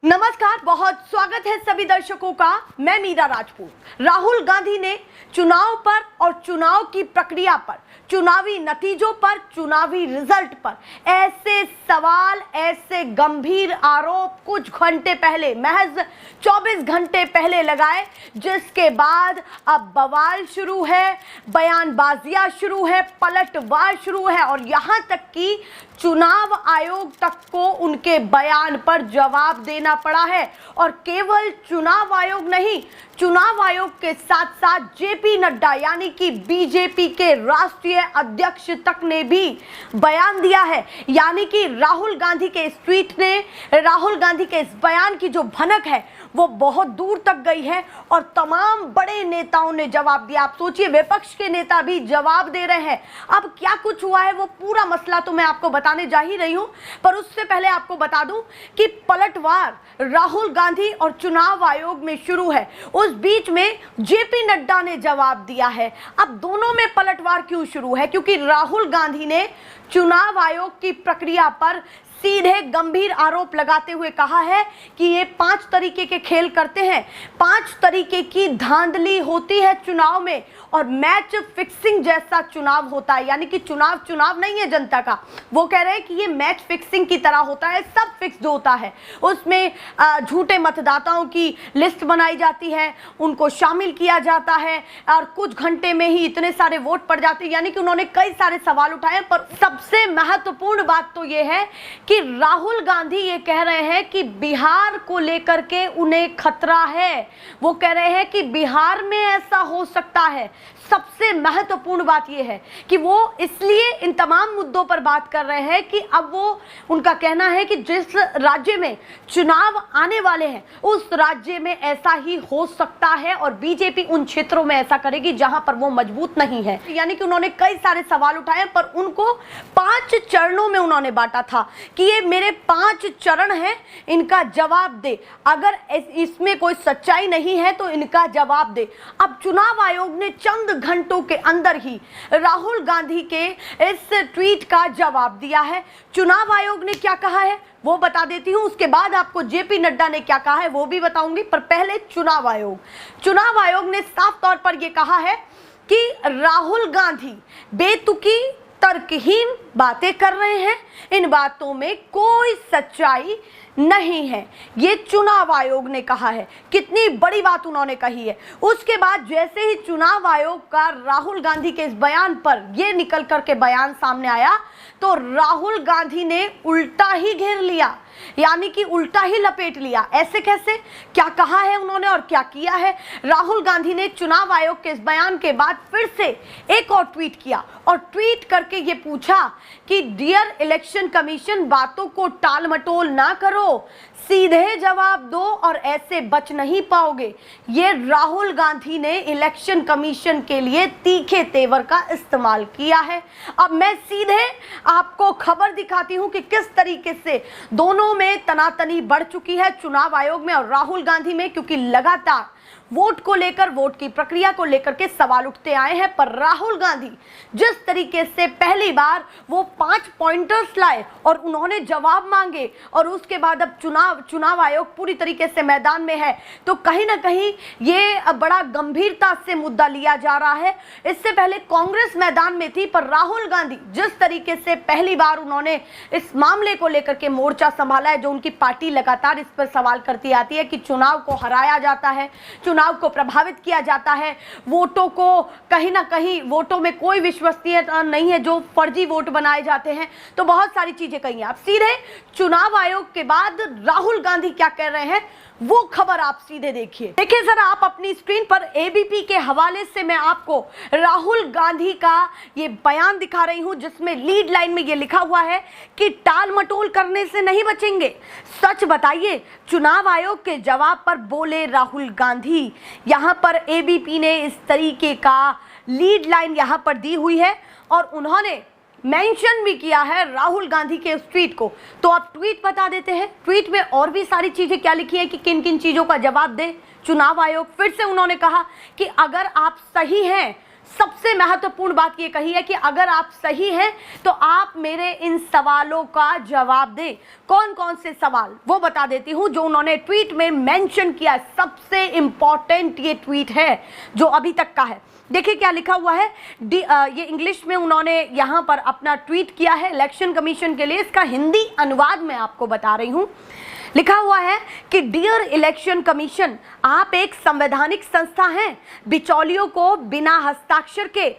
नमस्कार, बहुत स्वागत है सभी दर्शकों का। मैं मीरा राजपूत। राहुल गांधी ने चुनाव पर और चुनाव की प्रक्रिया पर, चुनावी नतीजों पर, चुनावी रिजल्ट पर ऐसे सवाल, ऐसे गंभीर आरोप कुछ घंटे पहले, महज 24 घंटे पहले लगाए, जिसके बाद अब बवाल शुरू है, बयानबाजियां शुरू है, पलटवार शुरू है और यहां तक कि चुनाव आयोग तक को उनके बयान पर जवाब देना पड़ा है। और केवल चुनाव आयोग नहीं, चुनाव आयोग के साथ साथ जेपी नड्डा यानी कि बीजेपी के राष्ट्रीय अध्यक्ष तक ने भी बयान दिया है। यानी कि राहुल गांधी के इस ट्वीट ने, राहुल गांधी के इस बयान की जो भनक है वो बहुत दूर तक गई है और तमाम बड़े नेताओं ने जवाब दिया। आप सोचिए, विपक्ष के नेता भी जवाब दे रहे हैं। अब क्या कुछ हुआ है वो पूरा मसला तो मैं आपको बताने जा ही रही हूं, पर उससे पहले आपको बता दूं कि पलटवार राहुल गांधी और चुनाव आयोग में शुरू है। उस बीच में जेपी नड्डा ने जवाब दिया है। अब दोनों में पलटवार क्यों शुरू है? क्योंकि राहुल गांधी ने चुनाव आयोग की प्रक्रिया पर सीधे गंभीर आरोप लगाते हुए कहा है कि ये 5 तरीके के खेल करते हैं, 5 तरीके की धांधली होती है चुनाव में और मैच फिक्सिंग जैसा चुनाव होता है। यानी कि चुनाव नहीं है जनता का। वो कह रहे हैं कि ये मैच फिक्सिंग की तरह होता है, सब फिक्स्ड होता है। उसमें झूठे मतदाताओं की लिस्ट बनाई जाती है, उनको शामिल किया जाता है और कुछ घंटे में ही इतने सारे वोट पड़ जाते हैं। यानी कि उन्होंने कई सारे सवाल उठाए, पर सबसे महत्वपूर्ण बात तो ये है कि राहुल गांधी ये कह रहे हैं कि बिहार को लेकर के उन्हें खतरा है। वो कह रहे हैं कि बिहार में ऐसा हो सकता है। सबसे महत्वपूर्ण बात यह है कि वो इसलिए इन तमाम मुद्दों पर बात कर रहे हैं कि अब वो, उनका कहना है कि जिस राज्य में चुनाव आने वाले हैं उस राज्य में ऐसा ही हो सकता है और बीजेपी उन क्षेत्रों में ऐसा करेगी जहां पर वो मजबूत नहीं है। यानी कि उन्होंने कई सारे सवाल उठाए, पर उनको 5 चरणों में उन्होंने बांटा था कि ये मेरे 5 चरण हैं, इनका जवाब दे। अगर इसमें कोई सच्चाई नहीं है तो इनका जवाब दे। अब चुनाव आयोग ने चंद घंटों के अंदर ही राहुल गांधी के इस ट्वीट का जवाब दिया है। चुनाव आयोग ने क्या कहा है वो बता देती हूं, उसके बाद आपको जेपी नड्डा ने क्या कहा है वो भी बताऊंगी। पर पहले चुनाव आयोग ने साफ तौर पर यह कहा है कि राहुल गांधी बेतुकी, तर्कहीन बातें कर रहे हैं, इन बातों में कोई सच्चाई नहीं है। ये चुनाव आयोग ने कहा है। कितनी बड़ी बात उन्होंने कही है। उसके बाद जैसे ही चुनाव आयोग का राहुल गांधी के इस बयान पर ये निकल करके बयान सामने आया तो राहुल गांधी ने उल्टा ही घेर लिया, यानी कि उल्टा ही लपेट लिया। ऐसे कैसे? क्या कहा है उन्होंने और क्या किया है? राहुल गांधी ने चुनाव आयोग के इस बयान के बाद फिर से एक और ट्वीट किया और ट्वीट करके ये पूछा कि डियर इलेक्शन कमीशन, बातों को टाल मटोल ना करो, सीधे जवाब दो और ऐसे बच नहीं पाओगे। ये राहुल गांधी ने इलेक्शन कमीशन के लिए तीखे तेवर का इस्तेमाल किया है। अब मैं सीधे आपको खबर दिखाती हूं कि किस तरीके से दोनों में तनातनी बढ़ चुकी है, चुनाव आयोग में और राहुल गांधी में, क्योंकि लगातार वोट को लेकर, वोट की प्रक्रिया को लेकर के सवाल उठते आए हैं। पर राहुल गांधी जिस तरीके से पहली बार वो 5 पॉइंटर्स लाए और उन्होंने जवाब मांगे और उसके बाद अब चुनाव आयोग पूरी तरीके से मैदान में है, तो कहीं ना कहीं ये बड़ा गंभीरता से मुद्दा लिया जा रहा है। इससे पहले कांग्रेस मैदान में थी, पर राहुल गांधी जिस तरीके से पहली बार उन्होंने इस मामले को लेकर के मोर्चा संभाला है, जो उनकी पार्टी लगातार इस पर सवाल करती आती है कि चुनाव को हराया जाता है, चुनाव को प्रभावित किया जाता है, वोटों को कहीं ना कहीं, वोटों में कोई विश्वसनीयता नहीं है, जो फर्जी वोट बनाए जाते हैं, तो बहुत सारी चीजें कही हैं। आप सीधे चुनाव आयोग के बाद राहुल गांधी क्या कह रहे हैं वो खबर आप सीधे देखिए जरा आप अपनी स्क्रीन पर। एबीपी के हवाले से मैं आपको राहुल गांधी का ये बयान दिखा रही हूं, जिसमें लीड लाइन में ये लिखा हुआ है कि टाल मटोल करने से नहीं बचेंगे, सच बताइए। चुनाव आयोग के जवाब पर बोले राहुल गांधी। यहां पर एबीपी ने इस तरीके का लीड लाइन यहां पर दी हुई है और उन्होंने मेंशन भी किया है राहुल गांधी के उस ट्वीट को। तो आप ट्वीट बता देते हैं, ट्वीट में और भी सारी चीजें क्या लिखी है कि किन किन चीजों का जवाब दे चुनाव आयोग। फिर से उन्होंने कहा कि अगर आप सही हैं, सबसे महत्वपूर्ण बात ये कही है कि अगर आप सही हैं तो आप मेरे इन सवालों का जवाब दें। कौन कौन से सवाल वो बता देती हूं जो उन्होंने ट्वीट में मेंशन किया। सबसे इंपॉर्टेंट ये ट्वीट है जो अभी तक का है। देखिए क्या लिखा हुआ है। ये इंग्लिश में उन्होंने यहां पर अपना ट्वीट किया है इलेक्शन कमीशन के लिए। इसका हिंदी अनुवाद मैं आपको बता रही हूं। लिखा हुआ है कि डियर इलेक्शन कमीशन, आप एक संवैधानिक संस्था हैं। बिचौलियों को बिना हस्ताक्षर के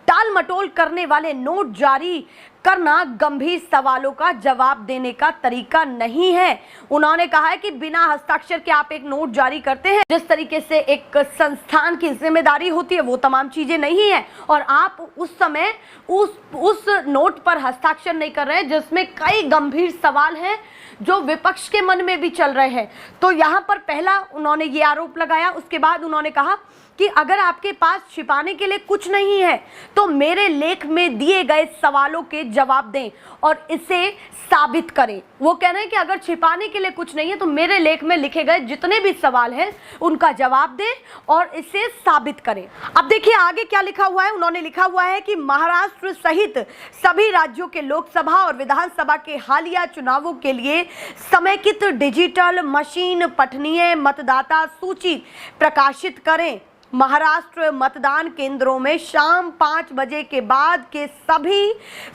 टाल मटोल करने वाले नोट जारी करना गंभीर सवालों का जवाब देने का तरीका नहीं है। उन्होंने कहा है कि बिना हस्ताक्षर के आप एक नोट जारी करते हैं, जिस तरीके से एक संस्थान की जिम्मेदारी होती है वो तमाम चीजें नहीं है, और आप उस समय उस नोट पर हस्ताक्षर नहीं कर रहे हैं जिसमें कई गंभीर सवाल हैं जो विपक्ष के मन में भी चल रहे हैं। तो यहाँ पर पहला उन्होंने ये आरोप लगाया। उसके बाद उन्होंने कहा कि अगर आपके पास छिपाने के लिए कुछ नहीं है तो मेरे लेख में दिए गए सवालों के जवाब दें और इसे साबित करें। वो कह रहे हैं कि अगर छिपाने के लिए कुछ नहीं है तो मेरे लेख में लिखे गए जितने भी सवाल हैं उनका जवाब दें और इसे साबित करें। अब देखिए आगे क्या लिखा हुआ है। उन्होंने लिखा हुआ है कि महाराष्ट्र सहित सभी राज्यों के लोकसभा और विधानसभा के हालिया चुनावों के लिए समेकित डिजिटल मशीन पठनीय मतदाता सूची प्रकाशित करें। महाराष्ट्र मतदान केंद्रों में शाम 5 बजे के बाद के सभी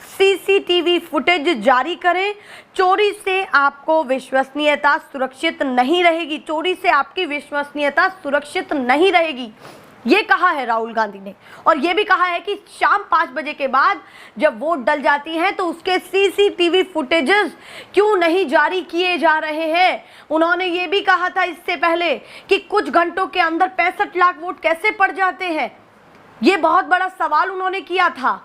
सीसीटीवी फुटेज जारी करें। चोरी से आपको विश्वसनीयता सुरक्षित नहीं रहेगी। चोरी से आपकी विश्वसनीयता सुरक्षित नहीं रहेगी, ये कहा है राहुल गांधी ने। और ये भी कहा है कि शाम 5 बजे के बाद जब वोट डल जाती हैं तो उसके सीसीटीवी फुटेजेस क्यों नहीं जारी किए जा रहे हैं। उन्होंने ये भी कहा था इससे पहले कि कुछ घंटों के अंदर 65 लाख वोट कैसे पड़ जाते हैं। ये बहुत बड़ा सवाल उन्होंने किया था।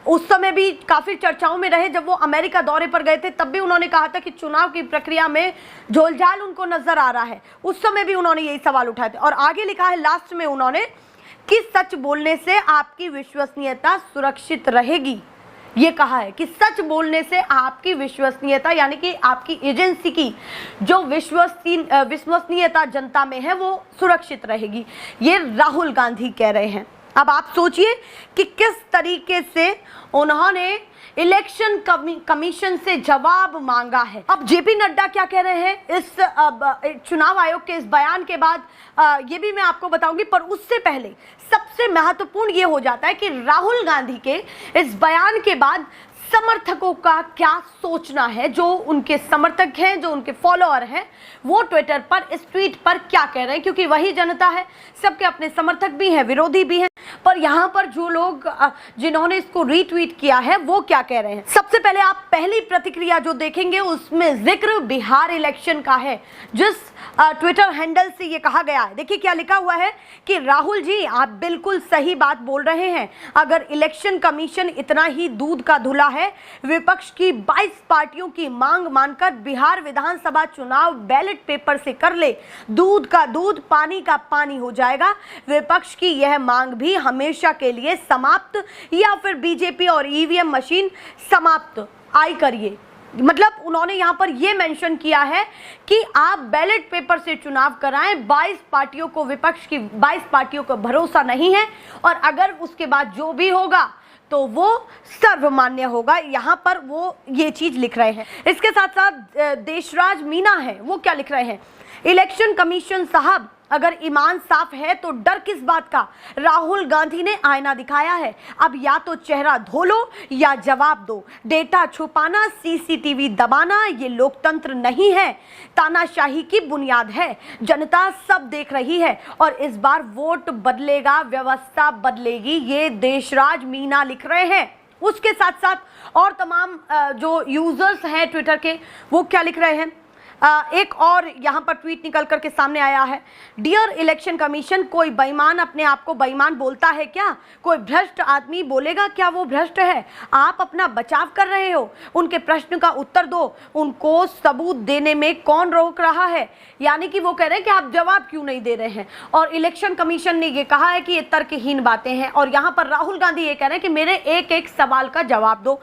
उस समय भी काफी चर्चाओं में रहे। जब वो अमेरिका दौरे पर गए थे तब भी उन्होंने कहा था कि चुनाव की प्रक्रिया में झोलझाल उनको नजर आ रहा है। उस समय भी उन्होंने यही सवाल उठाए थे। और आगे लिखा है लास्ट में उन्होंने कि सच बोलने से आपकी विश्वसनीयता सुरक्षित रहेगी। ये कहा है कि सच बोलने से आपकी विश्वसनीयता यानी कि आपकी एजेंसी की जो विश्वसनीयता जनता में है वो सुरक्षित रहेगी। ये राहुल गांधी कह रहे हैं। अब आप सोचिए कि किस तरीके से उन्होंने इलेक्शन कमीशन से जवाब मांगा है। अब जेपी नड्डा क्या कह रहे हैं इस चुनाव आयोग के इस बयान के बाद, ये भी मैं आपको बताऊंगी। पर उससे पहले सबसे महत्वपूर्ण ये हो जाता है कि राहुल गांधी के इस बयान के बाद समर्थकों का क्या सोचना है। जो उनके समर्थक हैं, जो उनके फॉलोअर हैं, वो ट्विटर पर इस ट्वीट पर क्या कह रहे हैं, क्योंकि वही जनता है, सबके अपने समर्थक भी हैं, विरोधी भी हैं। पर यहाँ पर जो लोग जिन्होंने इसको रीट्वीट किया है वो क्या कह रहे हैं। सबसे पहले आप पहली प्रतिक्रिया जो देखेंगे उसमें जिक्र बिहार इलेक्शन का है, जिस ट्विटर हैंडल से ये कहा गया है। देखिए क्या लिखा हुआ है कि राहुल जी आप बिल्कुल सही बात बोल रहे हैं। अगर इलेक्शन कमीशन इतना ही दूध का धुला है, विपक्ष की 22 पार्टियों की मांग मानकर बिहार विधानसभा चुनाव बैलेट पेपर से कर ले, दूध का दूध पानी का पानी हो जाएगा। विपक्ष की यह मांग भी हमेशा के लिए समाप्त, या फिर बीजेपी और ईवीएम मशीन समाप्त आई करिए। मतलब उन्होंने यहां पर यह मेंशन किया है कि आप बैलेट पेपर से चुनाव कराएं। 22 पार्टियों को, विपक्ष की 22 पार्टियों को भरोसा नहीं है, और अगर उसके बाद जो भी होगा तो वो सर्वमान्य होगा। यहां पर वो ये चीज लिख रहे हैं। इसके साथ साथ देशराज मीना है, वो क्या लिख रहे हैं, इलेक्शन कमीशन साहब अगर ईमान साफ है तो डर किस बात का। राहुल गांधी ने आईना दिखाया है, अब या तो चेहरा धो लो या जवाब दो। डेटा छुपाना, सीसीटीवी दबाना ये लोकतंत्र नहीं है, तानाशाही की बुनियाद है। जनता सब देख रही है और इस बार वोट बदलेगा, व्यवस्था बदलेगी। ये देशराज मीना लिख रहे हैं। उसके साथ साथ और तमाम जो यूजर्स हैं ट्विटर के, वो क्या लिख रहे हैं। एक और यहाँ पर ट्वीट निकल करके सामने आया है। डियर इलेक्शन कमीशन, कोई बेईमान अपने आप को बेईमान बोलता है क्या? कोई भ्रष्ट आदमी बोलेगा क्या वो भ्रष्ट है? आप अपना बचाव कर रहे हो, उनके प्रश्न का उत्तर दो, उनको सबूत देने में कौन रोक रहा है? यानी कि वो कह रहे हैं कि आप जवाब क्यों नहीं दे रहे हैं। और इलेक्शन कमीशन ने ये कहा है कि ये तर्कहीन बातें हैं। और यहाँ पर राहुल गांधी ये कह रहे हैं कि मेरे एक एक सवाल का जवाब दो।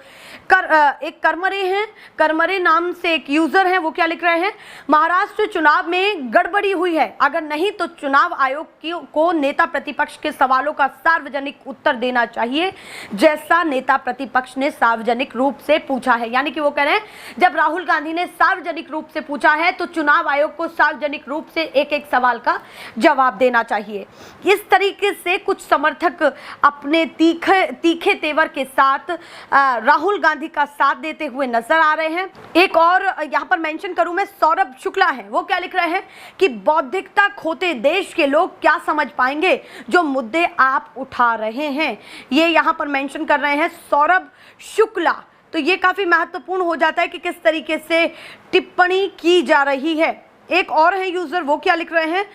एक करमरे हैं, करमरे नाम से एक यूजर है, वो क्या लिख रहे हैं, हैं, महाराष्ट्र चुनाव में गड़बड़ी हुई है, अगर नहीं तो चुनाव आयोग को नेता प्रतिपक्ष के सवालों का सार्वजनिक उत्तर देना चाहिए, जैसा नेता प्रतिपक्ष ने सार्वजनिक रूप से पूछा है। यानी कि वो कह रहे हैं जब राहुल गांधी ने सार्वजनिक रूप से पूछा है तो चुनाव आयोग को सार्वजनिक रूप से एक एक सवाल का जवाब देना चाहिए। इस तरीके से कुछ समर्थक अपने तीखे तेवर के साथ राहुल गांधी का साथ देते हुए नजर आ रहे हैं। एक और यहां पर मेंशन करूं मैं, सौरभ शुक्ला है, वो क्या लिख रहे हैं कि बौद्धिकता खोते देश के लोग क्या समझ पाएंगे जो मुद्दे आप उठा रहे हैं। ये यहां पर मेंशन कर रहे हैं सौरभ शुक्ला। तो ये काफी महत्वपूर्ण हो जाता है कि किस तरीके से टिप्पणी की जा रही है। एक और है यूजर, वो क्या लिख रहे हैं,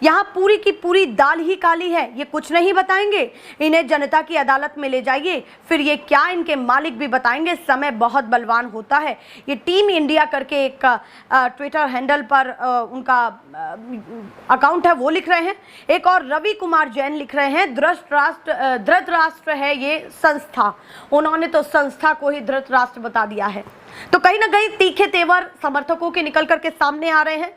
यहाँ पूरी की पूरी दाल ही काली है, ये कुछ नहीं बताएंगे, इन्हें जनता की अदालत में ले जाइए, फिर ये क्या इनके मालिक भी बताएंगे, समय बहुत बलवान होता है। ये टीम इंडिया करके एक ट्विटर हैंडल पर उनका अकाउंट है, वो लिख रहे हैं। एक और रवि कुमार जैन लिख रहे हैं धृत राष्ट्र है ये संस्था, उन्होंने तो संस्था को ही धृत राष्ट्र बता दिया है। तो कहीं ना कहीं तीखे तेवर समर्थकों के निकल करके सामने आ रहे हैं।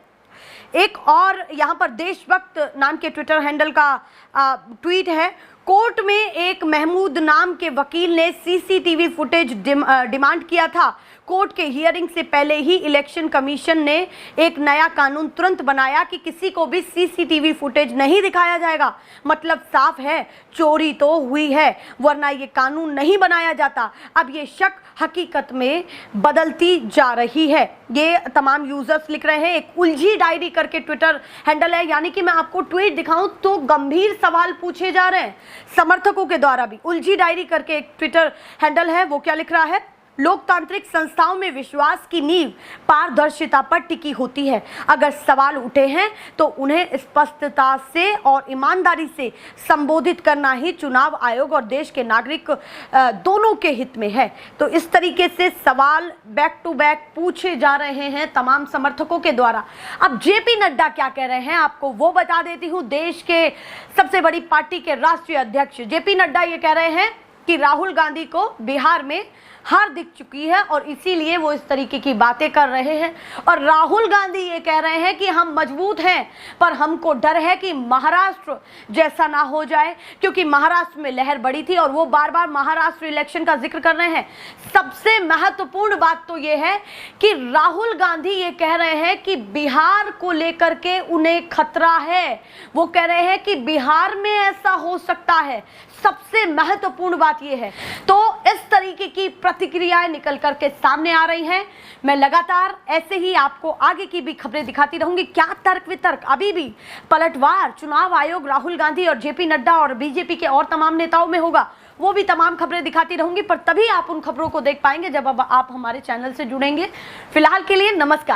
एक और यहाँ पर देशभक्त नाम के ट्विटर हैंडल का ट्वीट है, कोर्ट में एक महमूद नाम के वकील ने सीसीटीवी फुटेज डिमांड किया था। कोर्ट के हियरिंग से पहले ही इलेक्शन कमीशन ने एक नया कानून तुरंत बनाया कि किसी को भी सीसीटीवी फुटेज नहीं दिखाया जाएगा। मतलब साफ है, चोरी तो हुई है, वरना ये कानून नहीं बनाया जाता। अब ये शक हकीकत में बदलती जा रही है। ये तमाम यूजर्स लिख रहे हैं। एक उलझी डायरी करके ट्विटर हैंडल है, यानी कि मैं आपको ट्वीट दिखाऊं तो गंभीर सवाल पूछे जा रहे हैं समर्थकों के द्वारा भी। उलझी डायरी करके एक ट्विटर हैंडल है, वो क्या लिख रहा है, लोकतांत्रिक संस्थाओं में विश्वास की नींव पारदर्शिता पर टिकी होती है। अगर सवाल उठे हैं तो उन्हें स्पष्टता से और ईमानदारी से संबोधित करना ही चुनाव आयोग और देश के नागरिक दोनों के हित में है। तो इस तरीके से सवाल बैक टू बैक पूछे जा रहे हैं तमाम समर्थकों के द्वारा। अब जेपी नड्डा क्या कह रहे हैं आपको वो बता देती हूँ। देश के सबसे बड़ी पार्टी के राष्ट्रीय अध्यक्ष जेपी नड्डा ये कह रहे हैं कि राहुल गांधी को बिहार में हार दिख चुकी है और इसीलिए वो इस तरीके की बातें कर रहे हैं। और राहुल गांधी ये कह रहे हैं कि हम मजबूत हैं, पर हमको डर है कि महाराष्ट्र जैसा ना हो जाए, क्योंकि महाराष्ट्र में लहर बड़ी थी और वो बार बार महाराष्ट्र इलेक्शन का जिक्र कर रहे हैं। सबसे महत्वपूर्ण बात तो ये है कि राहुल गांधी ये कह रहे हैं कि बिहार को लेकर के उन्हें खतरा है। वो कह रहे हैं कि बिहार में ऐसा हो सकता है। सबसे महत्वपूर्ण बात यह है। तो इस तरीके की प्रतिक्रियाएं निकल करके सामने आ रही हैं। मैं लगातार ऐसे ही आपको आगे की भी खबरें दिखाती रहूंगी। क्या तर्क वितर्क अभी भी पलटवार चुनाव आयोग, राहुल गांधी और जेपी नड्डा और बीजेपी के और तमाम नेताओं में होगा, वो भी तमाम खबरें दिखाती रहूंगी। पर तभी आप उन खबरों को देख पाएंगे जब अब आप हमारे चैनल से जुड़ेंगे। फिलहाल के लिए नमस्कार।